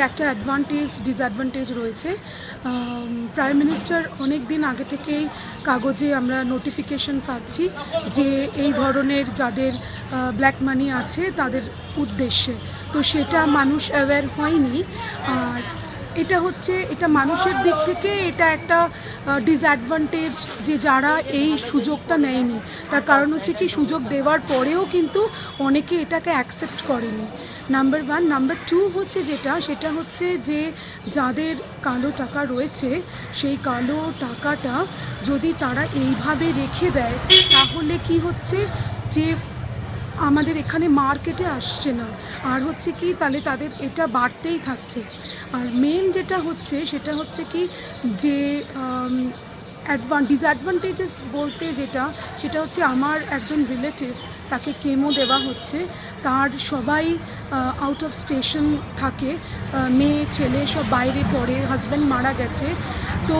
একটা advantage disadvantage রয়েছে। Prime minister অনেক দিন আগে থেকেই কাগজে আমরা নোটিফিকেশন পাচ্ছি যে এই ধরনের যাদের ব্ল্যাক মানি আছে তাদের উদ্দেশ্যে, তো সেটা মানুষ অ্যাওয়্যার হয়নি। আর এটা মানুষের দিক থেকে এটা একটা ডিসঅ্যাডভান্টেজ যে যারা এই সুযোগটা নেয়নি, তার কারণ হচ্ছে কি সুযোগ দেওয়ার পরেও কিন্তু অনেকে এটাকে অ্যাকসেপ্ট করেনি। নাম্বার 1। নাম্বার 2 হচ্ছে সেটা হচ্ছে যে যাদের কালো টাকা রয়েছে সেই কালো টাকাটা যদি তারা এইভাবে রেখে দেয় তাহলে কি হচ্ছে যে আমাদের এখানে মার্কেটে আসছে না, আর হচ্ছে কি তাহলে তাদের এটা বাড়তেই থাকছে। আর মেন সেটা হচ্ছে কি যে ডিসঅ্যাডভান্টেজেস বলতে সেটা হচ্ছে আমার একজন রিলেটিভ, তাকে কেমো দেওয়া হচ্ছে, তার সবাই আউট অফ স্টেশন থাকে, মেয়ে ছেলে সব বাইরে পড়ে, হাজব্যান্ড মারা গেছে। তো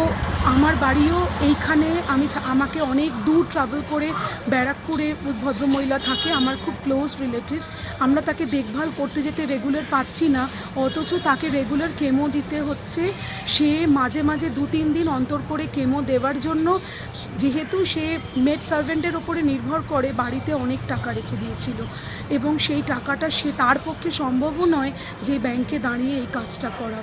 আমার বাড়িও এইখানে, আমাকে অনেক দূর ট্রাভেল করে ব্যারাকপুরে ভদ্রমহিলা থাকে, আমার খুব ক্লোজ রিলেটিভ। আমরা তাকে দেখভাল করতে যেতে রেগুলার পাচ্ছি না, অথচ তাকে রেগুলার কেমো দিতে হচ্ছে। সে মাঝে মাঝে 2-3 দিন অন্তর করে কেমো দেওয়ার জন্য, যেহেতু সে মেড সার্ভেন্টের ওপরে নির্ভর করে, বাড়িতে অনেক টাকা রেখে দিয়েছিল এবং সেই টাকাটা তার পক্ষে সম্ভবও নয় যে ব্যাংকে দাঁড়িয়ে এই কাজটা করা।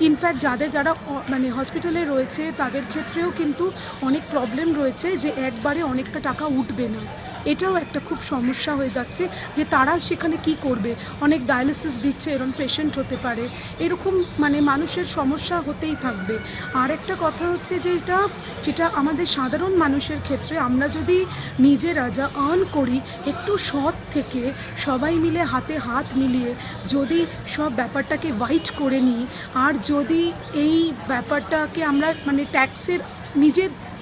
ইনফ্যাক্ট যারা মানে হসপিটালে রয়েছে তাদের ক্ষেত্রেও কিন্তু অনেক প্রবলেম রয়েছে যে একবারে অনেকটা টাকা উঠবে না, এটাও একটা খুব সমস্যা হয়ে যাচ্ছে যে তারা সেখানে কি করবে। অনেক ডায়ালিসিস দিচ্ছে, এরকম পেশেন্ট হতে পারে, এরকম মানে মানুষের সমস্যা হতেই থাকবে। আর একটা কথা হচ্ছে যে যেটা আমাদের সাধারণ মানুষের ক্ষেত্রে, আমরা যদি নিজেরা যা আর্ন করি একটু সৎ থেকে সবাই মিলে হাতে হাত মিলিয়ে যদি সব ব্যাপারটাকে হোয়াইট করে নিই, আর যদি এই ব্যাপারটাকে আমরা মানে ট্যাক্সের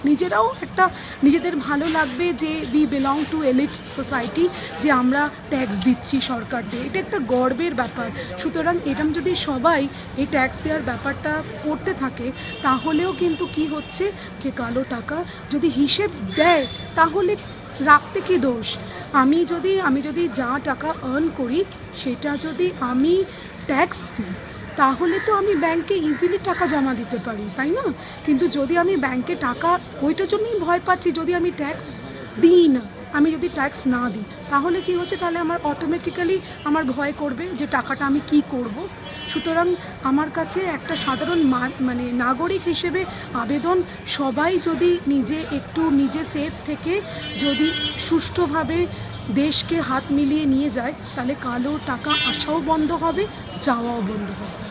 নিজেরাও একটা নিজেদের ভালো লাগবে যে we belong to elite society, যে আমরা ট্যাক্স দিচ্ছি সরকারকে, এটা একটা গর্বের ব্যাপার। সুতরাং এরকম যদি সবাই এই ট্যাক্স দেওয়ার ব্যাপারটা করতে থাকে তাহলেও কিন্তু কি হচ্ছে যে কালো টাকা যদি হিসেব দেয় তাহলে রাখতে কি দোষ। আমি যদি যা টাকা আর্ন করি সেটা যদি আমি ট্যাক্স দিই তাহলে তো আমি ব্যাংকে ইজিলি টাকা জমা দিতে পারি, তাই না? কিন্তু যদি আমি ব্যাংকে টাকা, ওইটার জন্যই ভয় পাচ্ছি, যদি আমি ট্যাক্স দিই না, আমি যদি ট্যাক্স না দিই তাহলে কি হচ্ছে, তাহলে আমার অটোমেটিক্যালি আমার ভয় করবে যে টাকাটা আমি কি করব। সুতরাং আমার কাছে একটা সাধারণ মানে নাগরিক হিসেবে আবেদন, সবাই যদি নিজে সেফ থেকে যদি সুষ্ঠুভাবে দেশকে হাত মিলিয়ে নিয়ে যায় তাহলে কালো টাকা আসাও বন্ধ হবে, যাওয়াও বন্ধ হবে।